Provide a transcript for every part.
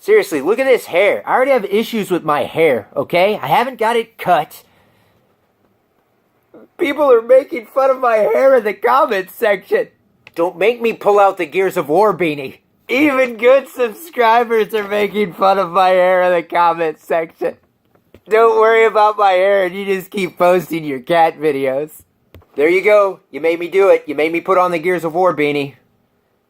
Seriously, look at this hair. I already have issues with my hair, okay? I haven't got it cut. People are making fun of my hair in the comments section. Don't make me pull out the Gears of War beanie. Even good subscribers are making fun of my hair in the comments section. Don't worry about my hair and you just keep posting your cat videos. There you go. You made me do it. You made me put on the Gears of War beanie.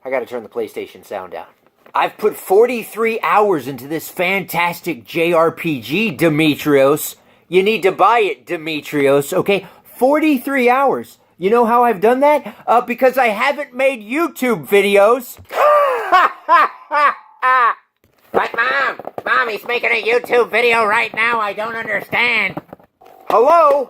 I gotta turn the PlayStation sound down. I've put 43 hours into this fantastic JRPG, Demetrios. You need to buy it, Demetrios, okay? 43 hours. You know how I've done that? Because I haven't made YouTube videos. But Mom, he's making a YouTube video right now. I don't understand. Hello,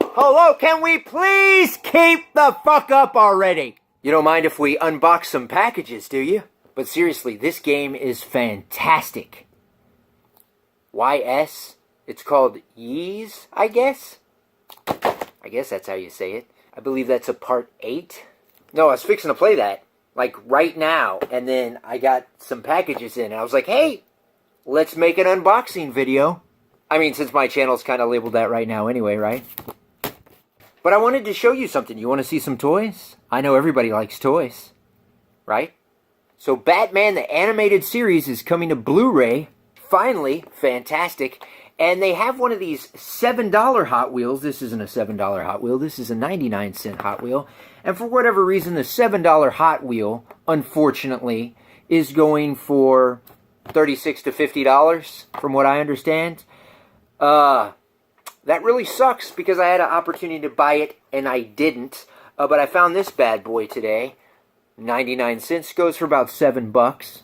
can we please keep the fuck up already? You don't mind if we unbox some packages, do you? But seriously, this game is fantastic. YS? It's called Yeez, I guess? I guess that's how you say it. I believe that's a part 8. No, I was fixing to play that, like, right now. And then I got some packages in, and I was like, hey, let's make an unboxing video. I mean, since my channel's kind of labeled that right now anyway, right? But I wanted to show you something. You want to see some toys? I know everybody likes toys, right? So Batman the Animated Series is coming to Blu-ray. Finally, fantastic. And they have one of these $7 Hot Wheels. This isn't a $7 Hot Wheel. This is a 99-cent Hot Wheel. And for whatever reason, the $7 Hot Wheel, unfortunately, is going for $36 to $50, from what I understand. That really sucks because I had an opportunity to buy it and I didn't. But I found this bad boy today. 99 cents, goes for about $7.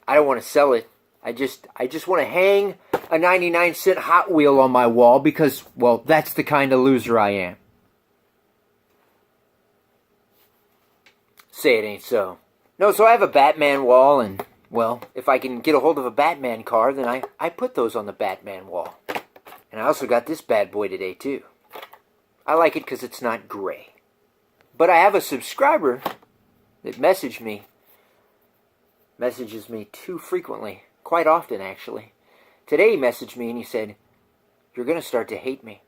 I don't want to sell it. I just want to hang a 99-cent Hot Wheel on my wall because, well, that's the kind of loser I am. Say it ain't so. No, so I have a Batman wall and, well, if I can get a hold of a Batman car, then I put those on the Batman wall. And I also got this bad boy today, too. I like it because it's not gray. But I have a subscriber that messages me too frequently. Quite often, actually. Today he messaged me and he said, "You're going to start to hate me."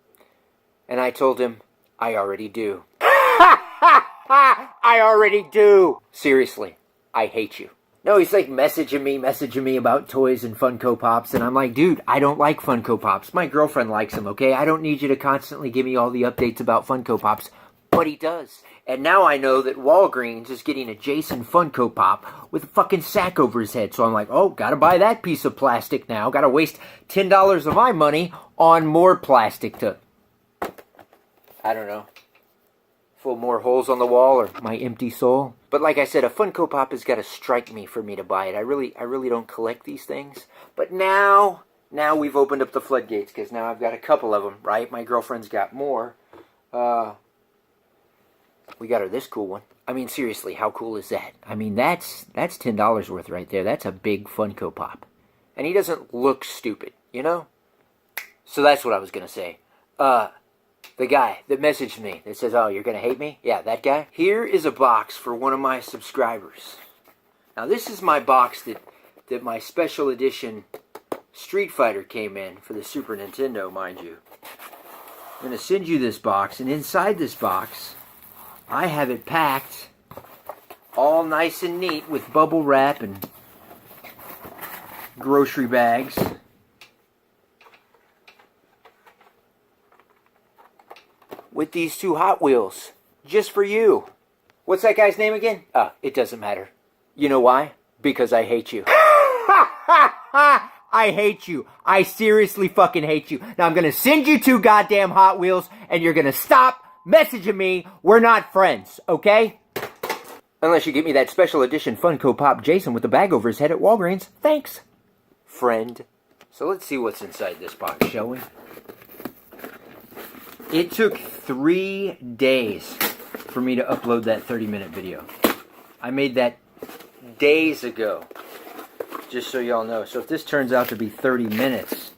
And I told him, I already do. I already do. Seriously, I hate you. No, he's like messaging me about toys and Funko Pops, and I'm like, dude, I don't like Funko Pops. My girlfriend likes them, okay? I don't need you to constantly give me all the updates about Funko Pops. But he does. And now I know that Walgreens is getting a Jason Funko Pop with a fucking sack over his head. So I'm like, oh, gotta buy that piece of plastic now. Gotta waste $10 of my money on more plastic to, I don't know, fill more holes on the wall or my empty soul. But like I said, a Funko Pop has got to strike me for me to buy it. I really don't collect these things. But now we've opened up the floodgates because now I've got a couple of them, right? My girlfriend's got more. We got her this cool one. I mean, seriously, how cool is that? I mean, that's $10 worth right there. That's a big Funko Pop. And he doesn't look stupid, you know? So that's what I was going to say. The guy that messaged me that says, oh, you're going to hate me? Yeah, that guy. Here is a box for one of my subscribers. Now, this is my box that my special edition Street Fighter came in for the Super Nintendo, mind you. I'm going to send you this box, and inside this box, I have it packed all nice and neat with bubble wrap and grocery bags. With these two Hot Wheels, just for you. What's that guy's name again? It doesn't matter. You know why? Because I hate you. I hate you. I seriously fucking hate you. Now I'm gonna send you two goddamn Hot Wheels, and you're gonna stop messaging me. We're not friends, okay? Unless you get me that special edition Funko Pop Jason with the bag over his head at Walgreens. Thanks, friend. So let's see what's inside this box, shall we? It took 3 days for me to upload that 30-minute video. I made that days ago, just so y'all know. So if this turns out to be 30 minutes,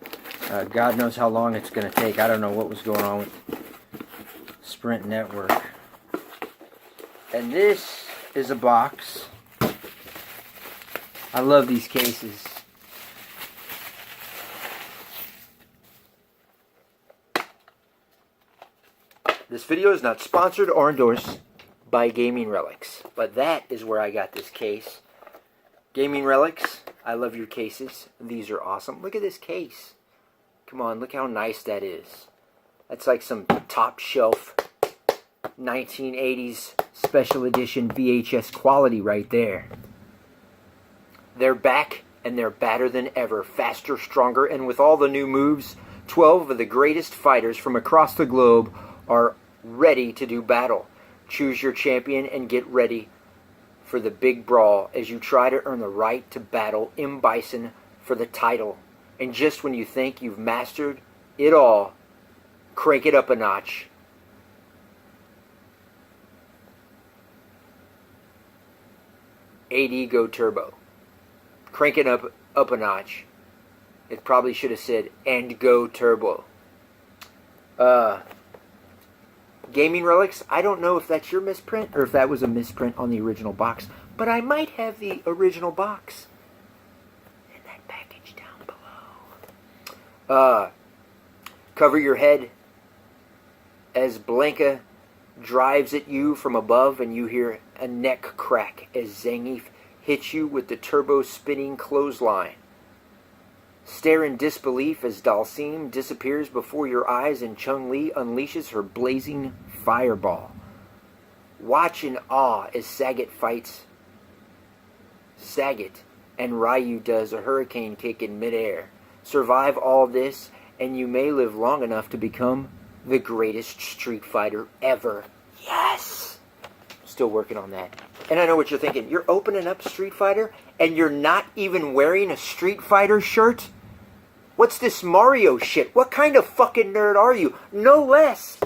God knows how long it's going to take. I don't know what was going on with Sprint Network. And this is a box. I love these cases. This video is not sponsored or endorsed by Gaming Relics, but that is where I got this case. Gaming Relics, I love your cases. These are awesome. Look at this case. Come on, look how nice that is. That's like some top shelf 1980s special edition VHS quality right there. They're back, and they're badder than ever. Faster, stronger, and with all the new moves, 12 of the greatest fighters from across the globe are ready to do battle. Choose your champion and get ready for the big brawl as you try to earn the right to battle M. Bison for the title. And just when you think you've mastered it all, crank it up a notch. AD Go Turbo. Crank it up a notch. It probably should have said, and go turbo. Gaming Relics, I don't know if that's your misprint or if that was a misprint on the original box, but I might have the original box in that package down below. Cover your head as Blanka drives at you from above and you hear a neck crack as Zangief hits you with the turbo spinning clothesline. Stare in disbelief as Dalsim disappears before your eyes and Chun-Li unleashes her blazing fireball. Watch in awe as Sagat fights Sagat and Ryu does a hurricane kick in midair. Survive all this and you may live long enough to become the greatest Street Fighter ever. Yes! Still working on that. And I know what you're thinking. You're opening up Street Fighter and you're not even wearing a Street Fighter shirt? What's this Mario shit? What kind of fucking nerd are you? No less.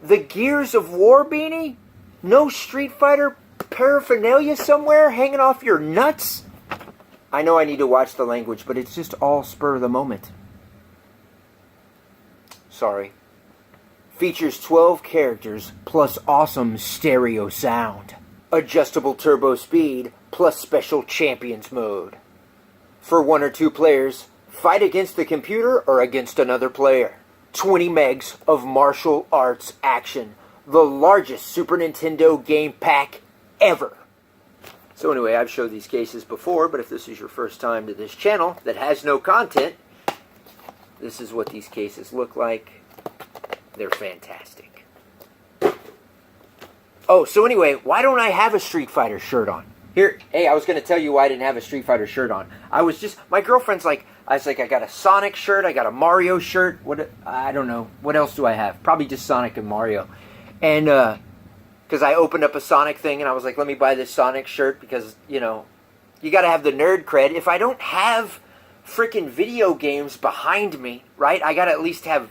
The Gears of War beanie? No Street Fighter paraphernalia somewhere hanging off your nuts? I know I need to watch the language, but it's just all spur of the moment. Sorry. Features 12 characters plus awesome stereo sound. Adjustable turbo speed plus special champions mode. For 1 or 2 players, fight against the computer or against another player. 20 megs of martial arts action. The largest Super Nintendo game pack ever. So anyway, I've showed these cases before, but if this is your first time to this channel that has no content, this is what these cases look like. They're fantastic. Oh, so anyway, why don't I have a Street Fighter shirt on? Here, hey, I was going to tell you why I didn't have a Street Fighter shirt on. My girlfriend's like, I got a Sonic shirt, I got a Mario shirt. I don't know. What else do I have? Probably just Sonic and Mario. And, because I opened up a Sonic thing and I was like, let me buy this Sonic shirt because, you know, you got to have the nerd cred. If I don't have freaking video games behind me, right, I got to at least have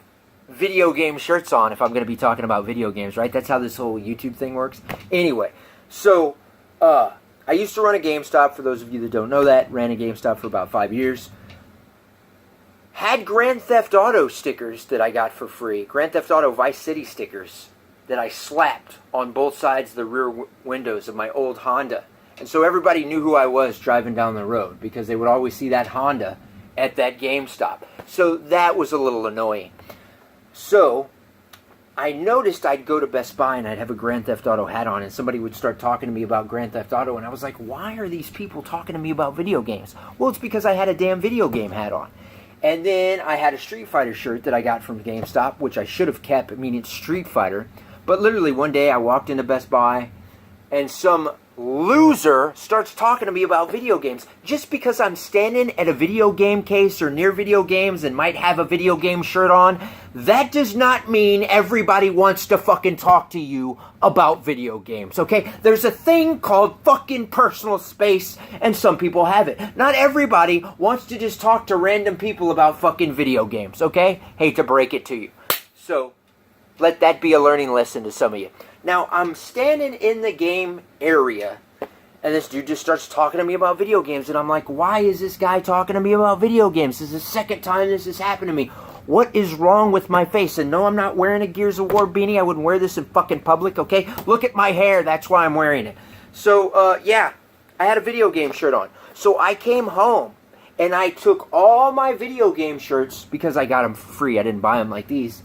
video game shirts on if I'm going to be talking about video games, right? That's how this whole YouTube thing works. Anyway, so, I used to run a GameStop, for those of you that don't know that. Ran a GameStop for about 5 years. Had Grand Theft Auto stickers that I got for free. Grand Theft Auto Vice City stickers that I slapped on both sides of the rear windows of my old Honda. And so everybody knew who I was driving down the road because they would always see that Honda at that GameStop. So that was a little annoying. So I noticed I'd go to Best Buy and I'd have a Grand Theft Auto hat on and somebody would start talking to me about Grand Theft Auto and I was like, why are these people talking to me about video games? Well, it's because I had a damn video game hat on. And then I had a Street Fighter shirt that I got from GameStop, which I should have kept. I mean, it's Street Fighter. But literally one day I walked into Best Buy and some loser starts talking to me about video games. Just because I'm standing at a video game case or near video games and might have a video game shirt on, that does not mean everybody wants to fucking talk to you about video games, okay? There's a thing called fucking personal space, and some people have it. Not everybody wants to just talk to random people about fucking video games, okay? Hate to break it to you. So, let that be a learning lesson to some of you. Now, I'm standing in the game area, and this dude just starts talking to me about video games, and I'm like, why is this guy talking to me about video games? This is the second time this has happened to me. What is wrong with my face? And no, I'm not wearing a Gears of War beanie. I wouldn't wear this in fucking public, okay? Look at my hair. That's why I'm wearing it. So, yeah, I had a video game shirt on. So I came home, and I took all my video game shirts, because I got them free. I didn't buy them like these.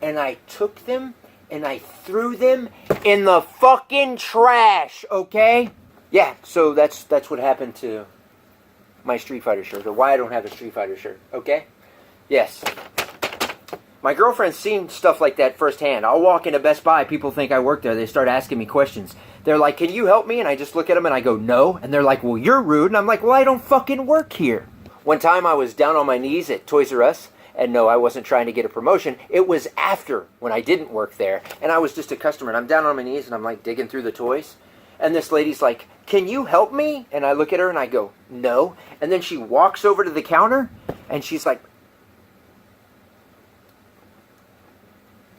And I took them and I threw them in the fucking trash, okay? Yeah, so that's what happened to my Street Fighter shirt, or why I don't have a Street Fighter shirt, okay? Yes. My girlfriend's seen stuff like that firsthand. I'll walk into Best Buy, people think I work there, they start asking me questions. They're like, can you help me? And I just look at them and I go, no. And they're like, well, you're rude. And I'm like, well, I don't fucking work here. One time I was down on my knees at Toys R Us, and no, I wasn't trying to get a promotion. It was after, when I didn't work there, and I was just a customer, and I'm down on my knees, and I'm like digging through the toys. And this lady's like, can you help me? And I look at her and I go, no. And then she walks over to the counter and she's like,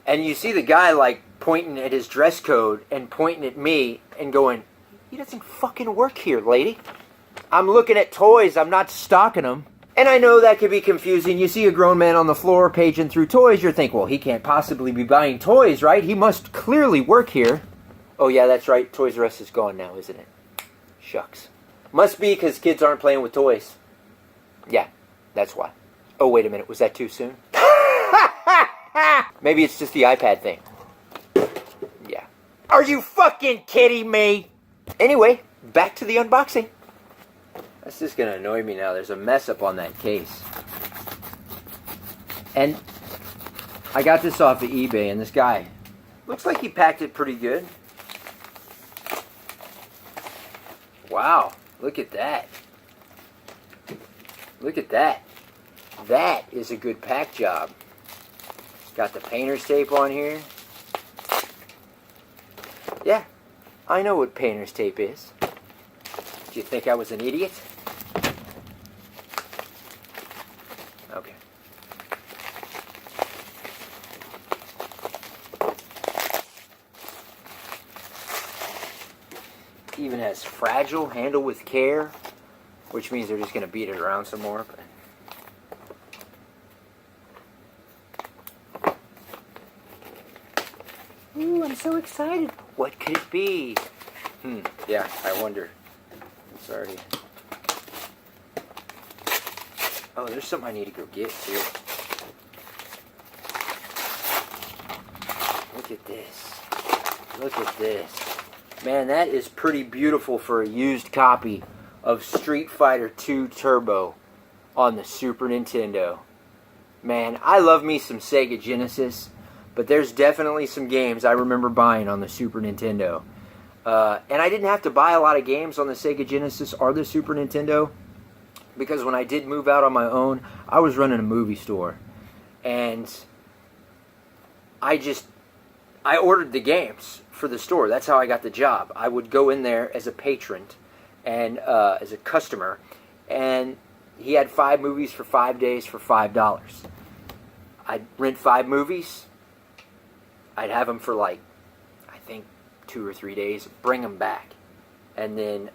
and you see the guy like pointing at his dress code and pointing at me and going, he doesn't fucking work here, lady. I'm looking at toys, I'm not stocking them. And I know that can be confusing. You see a grown man on the floor paging through toys, you're thinking, well, he can't possibly be buying toys, right? He must clearly work here. Oh, yeah, that's right. Toys R Us is gone now, isn't it? Shucks. Must be because kids aren't playing with toys. Yeah, that's why. Oh, wait a minute. Was that too soon? Maybe it's just the iPad thing. Yeah. Are you fucking kidding me? Anyway, back to the unboxing. That's just going to annoy me now. There's a mess up on that case. And I got this off of eBay, and this guy looks like he packed it pretty good. Wow, look at that. Look at that. That is a good pack job. Got the painter's tape on here. Yeah, I know what painter's tape is. Do you think I was an idiot? Okay. Even has fragile, handle with care, which means they're just going to beat it around some more. But... ooh, I'm so excited. What could it be? Yeah, I wonder. It's already... oh, there's something I need to go get, too. Look at this. Look at this. Man, that is pretty beautiful for a used copy of Street Fighter 2 Turbo on the Super Nintendo. Man, I love me some Sega Genesis, but there's definitely some games I remember buying on the Super Nintendo. And I didn't have to buy a lot of games on the Sega Genesis or the Super Nintendo, because when I did move out on my own, I was running a movie store. And I ordered the games for the store. That's how I got the job. I would go in there as a patron and as a customer, and he had 5 movies for 5 days for $5. I'd rent 5 movies. I'd have them for like, I think 2 or 3 days, bring them back, and then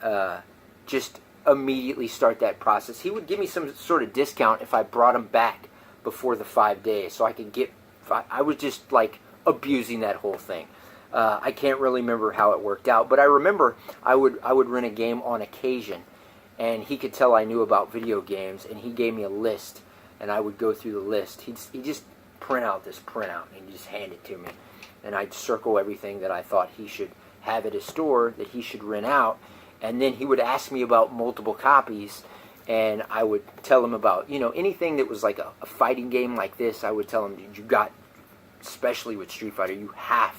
just immediately start that process. He would give me some sort of discount if I brought them back before the 5 days, so I could get 5. I was just like abusing that whole thing. I can't really remember how it worked out, but I remember I would rent a game on occasion, and he could tell I knew about video games, and he gave me a list, and I would go through the list. He'd just print out this printout, and he'd just hand it to me, and I'd circle everything that I thought he should have at his store, that he should rent out, and then he would ask me about multiple copies, and I would tell him about, anything that was like a fighting game like this. I would tell him, you got, especially with Street Fighter, you have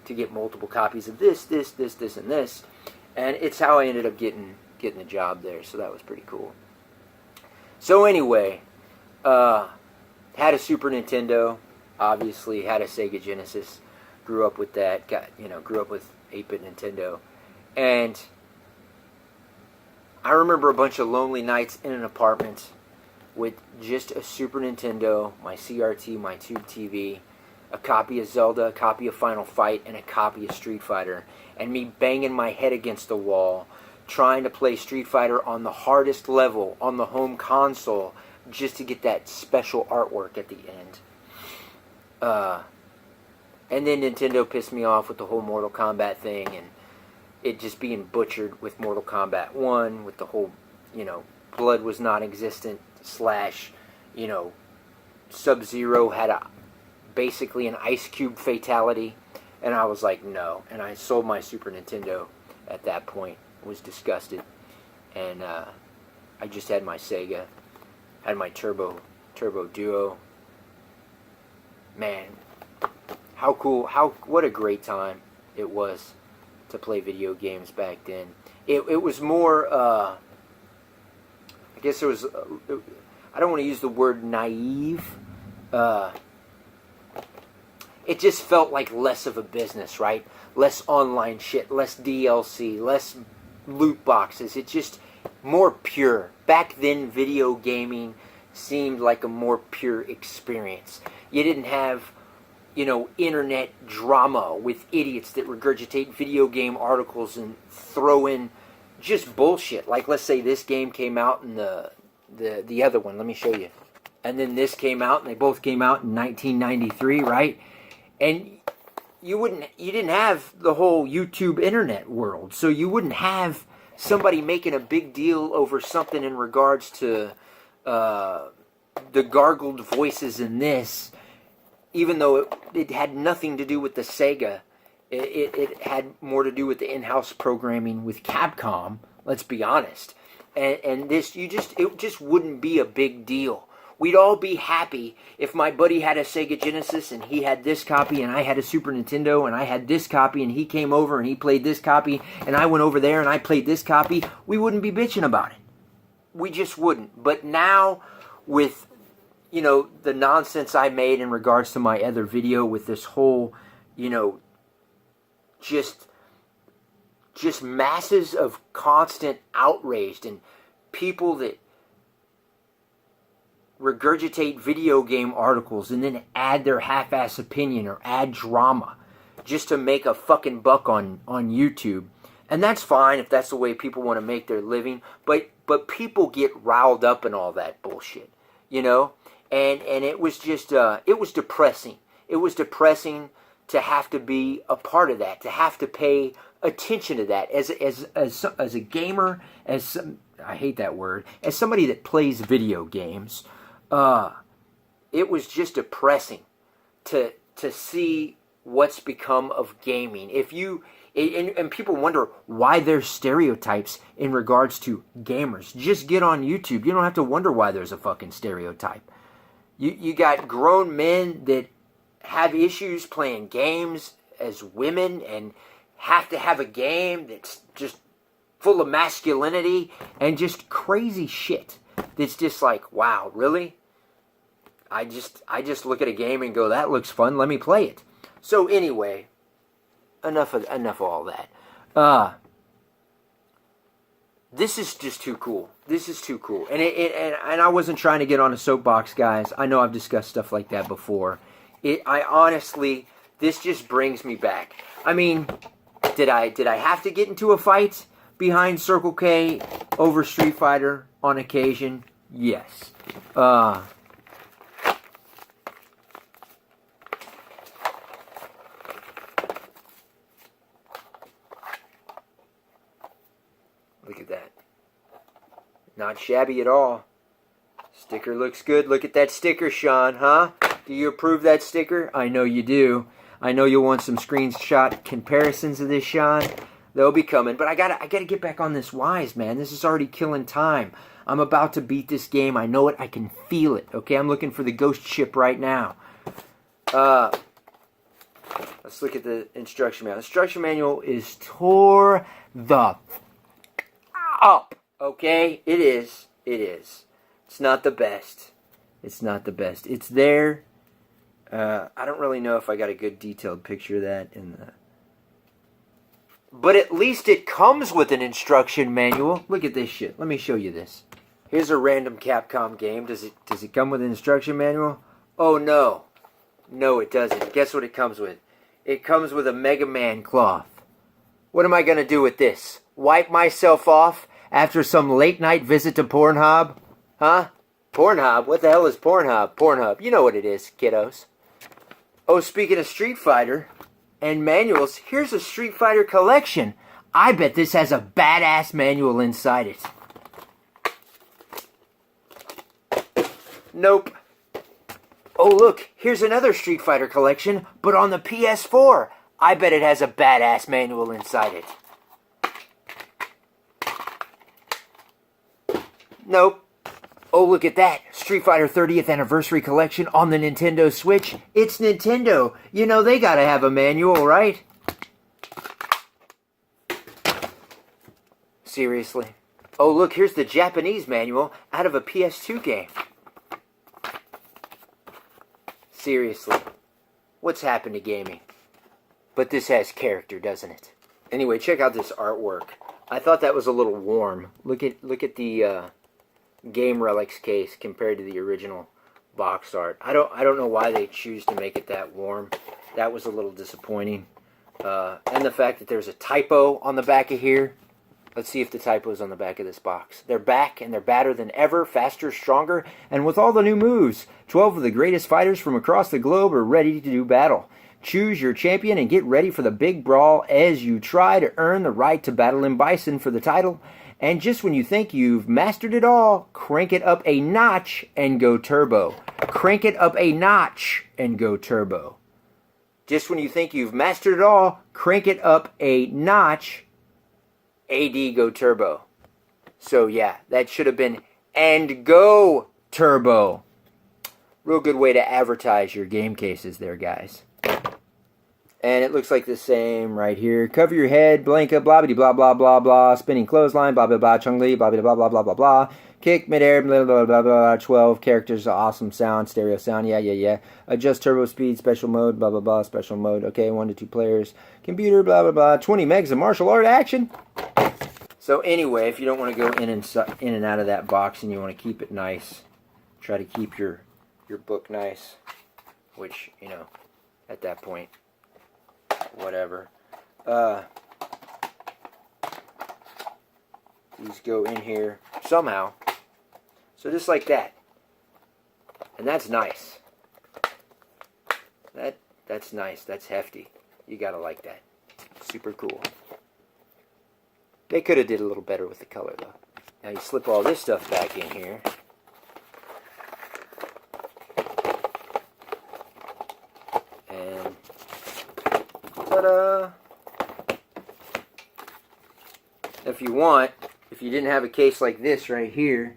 to get multiple copies of this, and this. And it's how I ended up getting the job there, so that was pretty cool. So anyway, had a Super Nintendo, obviously had a Sega Genesis, grew up with that, grew up with 8-bit Nintendo, and I remember a bunch of lonely nights in an apartment with just a Super Nintendo, my CRT, my tube TV, a copy of Zelda, a copy of Final Fight, and a copy of Street Fighter, and me banging my head against the wall, trying to play Street Fighter on the hardest level on the home console, just to get that special artwork at the end. And then Nintendo pissed me off with the whole Mortal Kombat thing, and it just being butchered with Mortal Kombat 1, with the whole, blood was non-existent, / Sub-Zero had basically an ice cube fatality, And I was like, no. And I sold my Super Nintendo at that point. Was disgusted. And I just had my Sega. Had my Turbo Duo. Man, how cool, what a great time it was to play video games back then. It was more, I guess it was, I don't want to use the word naive. It just felt like less of a business, right? Less online shit, less DLC, less loot boxes. It's just more pure. Back then, video gaming seemed like a more pure experience. You didn't have, internet drama with idiots that regurgitate video game articles and throw in just bullshit. Like, let's say this game came out and the other one, let me show you. And then this came out, and they both came out in 1993, right? And you didn't have the whole YouTube internet world, so you wouldn't have somebody making a big deal over something in regards to the gargled voices in this, even though it had nothing to do with the Sega. It had more to do with the in-house programming with Capcom, let's be honest. And this, it just wouldn't be a big deal. We'd all be happy if my buddy had a Sega Genesis and he had this copy and I had a Super Nintendo and I had this copy and he came over and he played this copy and I went over there and I played this copy. We wouldn't be bitching about it. We just wouldn't. But now with, the nonsense I made in regards to my other video with this whole, just masses of constant outrage and people that regurgitate video game articles and then add their half-ass opinion or add drama just to make a fucking buck on YouTube. And that's fine if that's the way people want to make their living, but people get riled up in all that bullshit, And it was just it was depressing. It was depressing to have to be a part of that, to have to pay attention to that as a gamer, I hate that word, as somebody that plays video games. It was just depressing to see what's become of gaming. And people wonder why there's stereotypes in regards to gamers. Just get on YouTube. You don't have to wonder why there's a fucking stereotype. You got grown men that have issues playing games as women and have to have a game that's just full of masculinity and just crazy shit. That's just like, wow, really? I just look at a game and go, that looks fun, let me play it. So anyway, enough of all that. This is just too cool. This is too cool. And I wasn't trying to get on a soapbox, guys. I know I've discussed stuff like that before. I honestly, this just brings me back. I mean, did I have to get into a fight behind Circle K over Street Fighter on occasion? Yes. Look at that. Not shabby at all. Sticker looks good. Look at that sticker, Sean, huh? Do you approve that sticker? I know you do. I know you'll want some screenshot comparisons of this, Sean. They'll be coming. But I gotta get back on this Wise, man. This is already killing time. I'm about to beat this game. I know it. I can feel it. Okay, I'm looking for the ghost ship right now. Let's look at the instruction manual. The instruction manual is tore the up. Okay? It is. It is. It's not the best. It's not the best. It's there. I don't really know if I got a good detailed picture of that in the... But at least it comes with an instruction manual. Look at this shit. Let me show you this. Here's a random Capcom game. Does it come with an instruction manual? Oh, no. No, it doesn't. Guess what it comes with? It comes with a Mega Man cloth. What am I going to do with this? Wipe myself off after some late night visit to Pornhub? Huh? Pornhub? What the hell is Pornhub? Pornhub. You know what it is, kiddos. Oh, speaking of Street Fighter and manuals, here's a Street Fighter collection. I bet this has a badass manual inside it. Nope. Oh, look, here's another Street Fighter collection, but on the PS4. I bet it has a badass manual inside it. Nope. Oh, look at that. Street Fighter 30th Anniversary Collection on the Nintendo Switch. It's Nintendo. You know they gotta have a manual, right? Seriously. Oh, look, here's the Japanese manual out of a PS2 game. Seriously. What's happened to gaming? But this has character, doesn't it? Anyway, check out this artwork. I thought that was a little warm. Look at the Game Relics case compared to the original box art. I don't know why they choose to make it that warm. That was a little disappointing. And the fact that there's a typo on the back of here. Let's see if the typo's on the back of this box. They're back, and they're badder than ever, faster, stronger, and with all the new moves. 12 of the greatest fighters from across the globe are ready to do battle. Choose your champion and get ready for the big brawl as you try to earn the right to battle in Bison for the title. And just when you think you've mastered it all, crank it up a notch and go turbo. Crank it up a notch and go turbo. Just when you think you've mastered it all, crank it up a notch, AD go turbo. So yeah, that should have been and go turbo. Real good way to advertise your game cases there, guys. And it looks like the same right here. Cover your head, Blanka, blah blah blah blah blah blah. Spinning clothesline, blah blah blah. Chung-Li, blah blah blah blah blah blah blah. Kick midair, blah blah blah blah. 12 characters, awesome sound, stereo sound. Yeah. Adjust turbo speed, special mode, blah blah blah. Special mode. Okay, 1 to 2 players. Computer, blah blah blah. 20 megs of martial art action. So anyway, if you don't want to go in and out of that box and you want to keep it nice, try to keep your book nice. Which, you know, at that point, whatever. These go in here somehow. So just like that. And that's nice. That's nice. That's hefty. You gotta like that. Super cool. They could have did a little better with the color though. Now you slip all this stuff back in here. And ta-da! If you want, if you didn't have a case like this right here,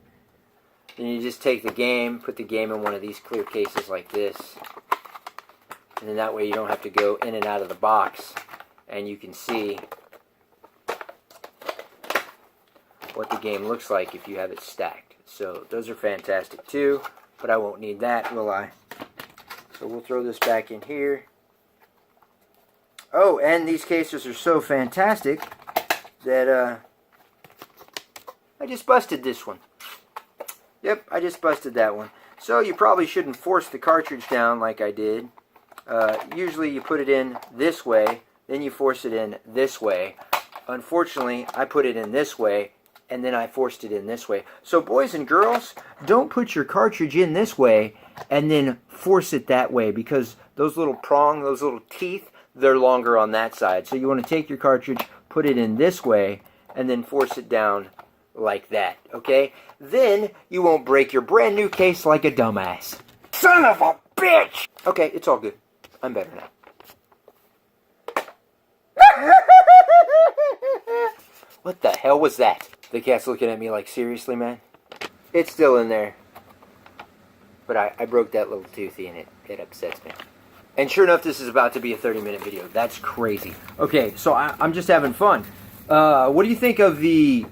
then you just take the game, put the game in one of these clear cases like this. And then that way you don't have to go in and out of the box. And you can see what the game looks like if you have it stacked. So those are fantastic too, but I won't need that, will I? So we'll throw this back in here. Oh, and these cases are so fantastic that I just busted this one. Yep, I just busted that one. So you probably shouldn't force the cartridge down like I did. Usually you put it in this way, then you force it in this way. Unfortunately, I put it in this way, and then I forced it in this way. So boys and girls, don't put your cartridge in this way and then force it that way, because those little prong, those little teeth, they're longer on that side. So you want to take your cartridge, put it in this way, and then force it down like that, okay? Then you won't break your brand new case like a dumbass. Son of a bitch! Okay, it's all good. I'm better now. What the hell was that? The cat's looking at me like, seriously, man? It's still in there. But I broke that little toothy and it upsets me. And sure enough, this is about to be a 30-minute video. That's crazy. Okay, so I'm just having fun. What do you think of the,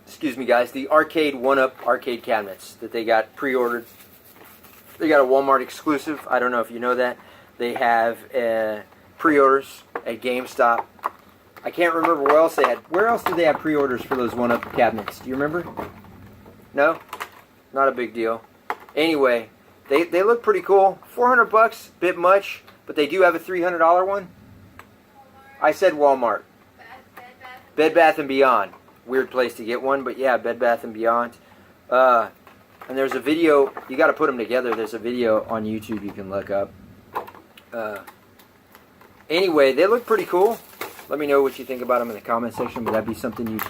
excuse me guys, the arcade 1-Up arcade cabinets that they got pre-ordered? They got a Walmart exclusive. I don't know if you know that. They have pre-orders at GameStop. I can't remember where else they had. Where else did they have pre-orders for those 1-Up cabinets? Do you remember? No? Not a big deal. Anyway, they look pretty cool. $400, bit much, but they do have a $300 one. I said Walmart. Bed Bath & Beyond. Weird place to get one, but yeah, Bed Bath & Beyond. And there's a video, you got to put them together. There's a video on YouTube you can look up. Anyway, they look pretty cool. Let me know what you think about them in the comment section. Would that be something you'd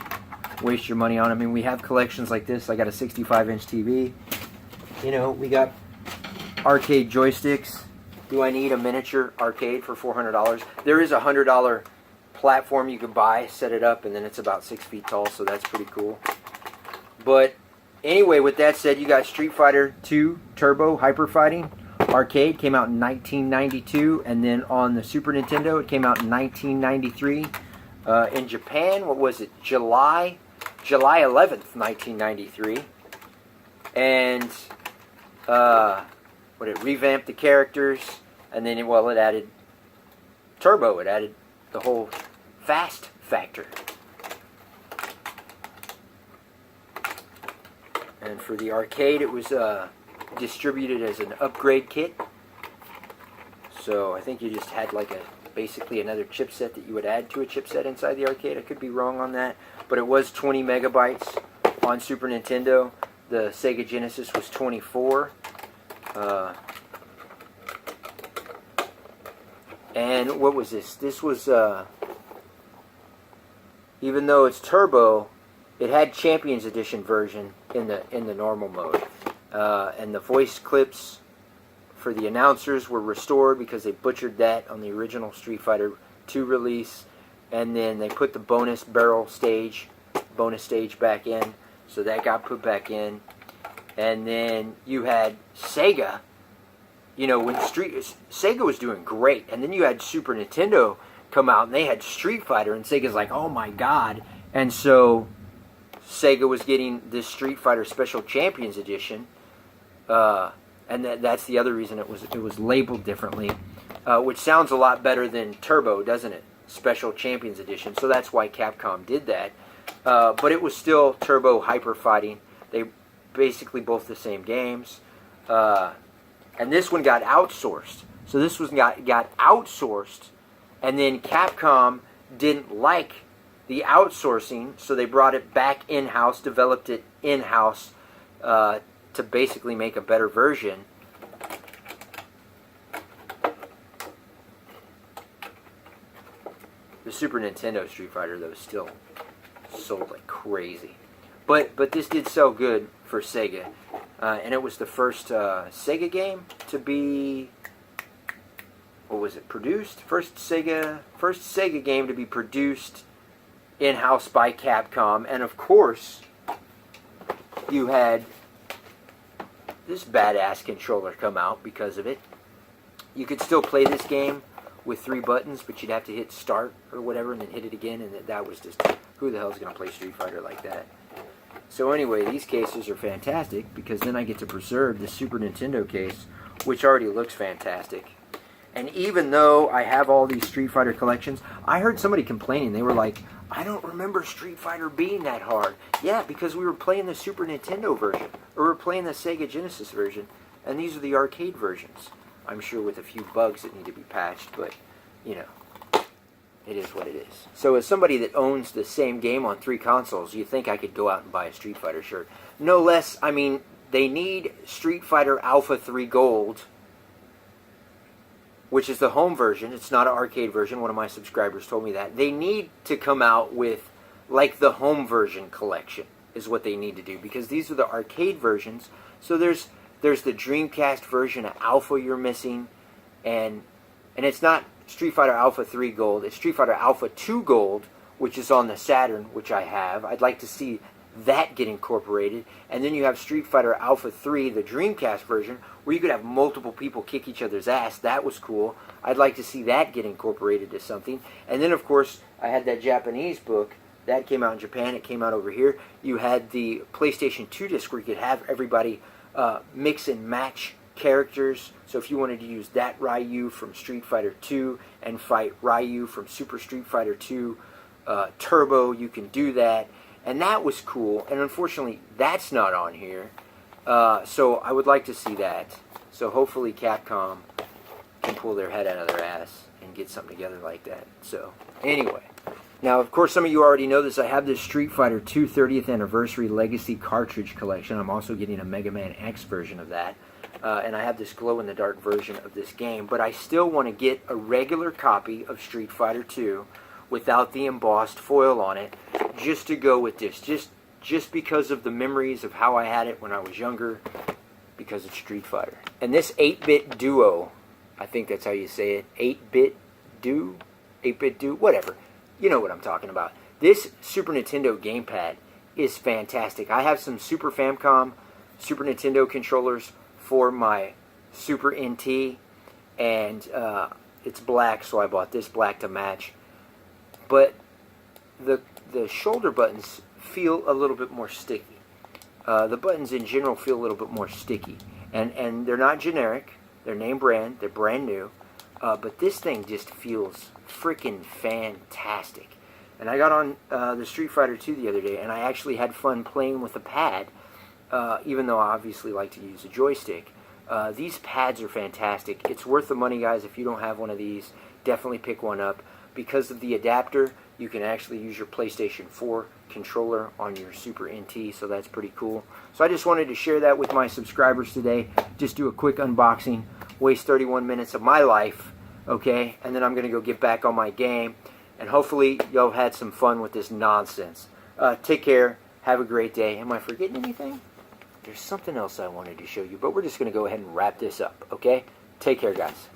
waste your money on? I mean, we have collections like this. I got a 65-inch TV. You know, we got arcade joysticks. Do I need a miniature arcade for $400? There is a $100 platform you can buy, set it up, and then it's about 6 feet tall, so that's pretty cool. But anyway, with that said, you got Street Fighter 2 Turbo Hyper Fighting Arcade. Came out in 1992, and then on the Super Nintendo, it came out in 1993. In Japan, what was it? July 11th, 1993. And it revamped the characters, and then it added turbo. It added the whole fast factor. And for the arcade, it was distributed as an upgrade kit. So I think you just had basically another chipset that you would add to a chipset inside the arcade. I could be wrong on that, but it was 20 megabytes on Super Nintendo. The Sega Genesis was 24. And what was this? This was, even though it's turbo, it had Champions Edition version in the normal mode. And the voice clips for the announcers were restored because they butchered that on the original Street Fighter 2 release. And then they put the bonus stage back in. So that got put back in. And then you had Sega. When Sega was doing great. And then you had Super Nintendo come out and they had Street Fighter. And Sega's like, oh my god. And so Sega was getting this Street Fighter Special Champions Edition. And that's the other reason it was labeled differently. Which sounds a lot better than Turbo, doesn't it? Special Champions Edition. So that's why Capcom did that. But it was still Turbo Hyper Fighting. They basically both the same games. And this one got outsourced. So this one got outsourced. And then Capcom didn't like the outsourcing. So they brought it back in-house, developed it in-house to basically make a better version. The Super Nintendo Street Fighter, though, still sold like crazy. But this did sell good for Sega. And it was the first Sega game to be, produced? First Sega game to be produced in-house by Capcom. And of course, you had this badass controller come out because of it. You could still play this game with 3 buttons, but you'd have to hit start or whatever and then hit it again, and that was just, who the hell's going to play Street Fighter like that? So anyway, these cases are fantastic because then I get to preserve the Super Nintendo case, which already looks fantastic. And even though I have all these Street Fighter collections, I heard somebody complaining. They were like, I don't remember Street Fighter being that hard. Yeah, because we were playing the Super Nintendo version, or we were playing the Sega Genesis version, and these are the arcade versions. I'm sure with a few bugs that need to be patched, but, it is what it is. So as somebody that owns the same game on 3 consoles, you think I could go out and buy a Street Fighter shirt. No less, they need Street Fighter Alpha 3 Gold, which is the home version. It's not an arcade version. One of my subscribers told me that. They need to come out with, the home version collection is what they need to do, because these are the arcade versions. So there's the Dreamcast version of Alpha you're missing, and it's not Street Fighter Alpha 3 Gold. It's Street Fighter Alpha 2 Gold, which is on the Saturn, which I have. I'd like to see that get incorporated. And then you have Street Fighter Alpha 3, the Dreamcast version, where you could have multiple people kick each other's ass. That was cool. I'd like to see that get incorporated to something. And then, of course, I had that Japanese book. That came out in Japan. It came out over here. You had the PlayStation 2 disc where you could have everybody mix and match characters. So if you wanted to use that Ryu from Street Fighter 2 and fight Ryu from Super Street Fighter 2 Turbo, you can do that. And that was cool. And unfortunately, that's not on here. So I would like to see that. So hopefully Capcom can pull their head out of their ass and get something together like that. So anyway. Now, of course, some of you already know this. I have this Street Fighter 2 30th Anniversary Legacy cartridge collection. I'm also getting a Mega Man X version of that. And I have this glow-in-the-dark version of this game. But I still want to get a regular copy of Street Fighter 2 without the embossed foil on it, just to go with this. Just because of the memories of how I had it when I was younger, because it's Street Fighter. And this 8-bit duo I think that's how you say it. 8-bit do, 8-bit do, whatever. You know what I'm talking about. This Super Nintendo gamepad is fantastic. I have some Super Famicom, Super Nintendo controllers for my Super NT, and it's black, so I bought this black to match. But the shoulder buttons feel a little bit more sticky. The buttons in general feel a little bit more sticky, and they're not generic. They're name brand. They're brand new. But this thing just feels freaking fantastic. And I got on the Street Fighter 2 the other day, and I actually had fun playing with the pad, even though I obviously like to use a joystick. These pads are fantastic. It's worth the money, guys. If you don't have one of these, definitely pick one up. Because of the adapter, you can actually use your PlayStation 4 controller on your Super NT, so that's pretty cool. So I just wanted to share that with my subscribers today. Just do a quick unboxing, waste 31 minutes of my life, okay? And then I'm going to go get back on my game. And hopefully y'all had some fun with this nonsense. Take care. Have a great day. Am I forgetting anything? There's something else I wanted to show you, but we're just going to go ahead and wrap this up, okay? Take care, guys.